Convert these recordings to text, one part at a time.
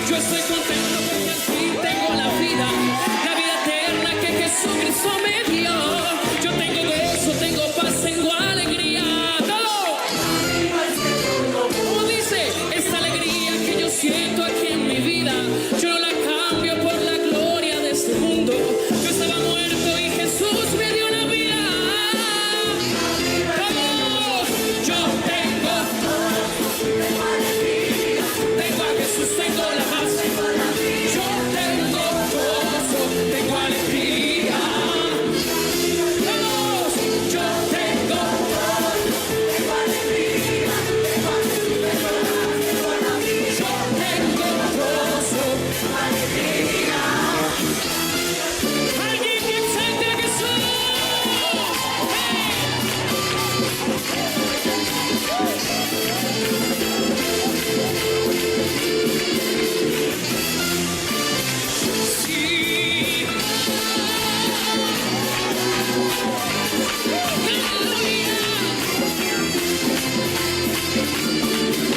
Yo estoy contento porque al fin tengo la vida eterna que Jesucristo me dio. Yo tengo gozo, tengo paz, tengo alegría. ¡Todo! Como dice, esta alegría que yo siento aquí en mi vida, yo no la cambio por la gloria de este mundo. Yo estaba muerto y Jesús me dio la vida. ¡Vamos! Yo tengo a Jesús, tengo la paz. Yo tengo gozo, tengo alegría. ¡Vamos! Yo tengo alegría. Yo tengo gozo, alegría. Alguien que exalte a Jesús. Sí. Aleluya.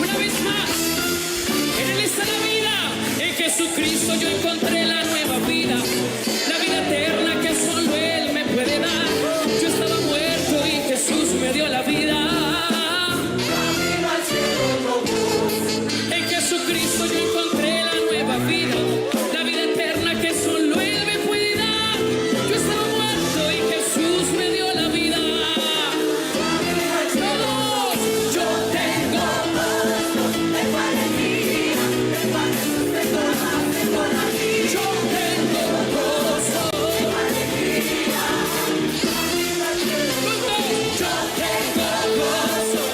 Una vez más, en Él está la vida. En Jesucristo yo encontré la nueva vida, la vida eterna que solo Él me puede dar. Yo estaba muerto y Jesús me dio la vida. En Jesucristo yo encontré la nueva vida, la vida eterna que solo Él me puede dar. Yo estaba muerto y Jesús me dio la vida. Todos, yo tengo alegría, yo tengo gozo, alegría. Yo tengo gozo,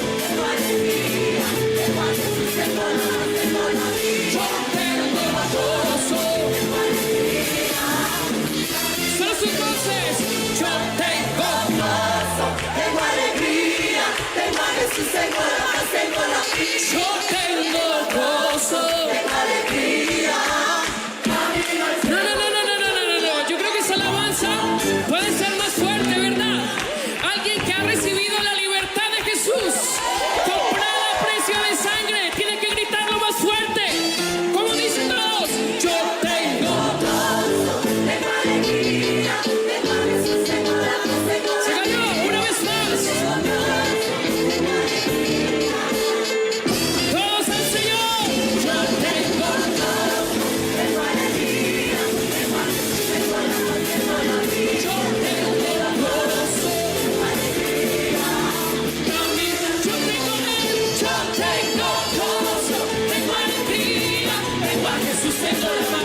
alegría. Yo tengo gozo, alegría. Solo sus voces. Yo tengo gozo, tengo alegría. Tengo a Jesús, tengo la paz, tengo la vida. Yo tengo gozo, tengo alegría. No. Yo creo que esa alabanza puede ser más fuerte, ¿verdad? Alguien que ha recibido la libertad de Jesús, comprada a precio de sangre, tiene que gritarlo más fuerte. ¿Cómo dicen todos? Yo tengo gozo, tengo alegría. Tengo a Jesús, tengo la paz, tengo la vida. Se cayó una vez más. Todos al Señor. Yo tengo gozo, tengo alegría. Tengo a Jesús, tengo la paz, tengo la vida. Yo tengo gozo, tengo alegría. También yo tengo Él. Yo tengo gozo, tengo alegría. Tengo a Jesús, tengo la paz.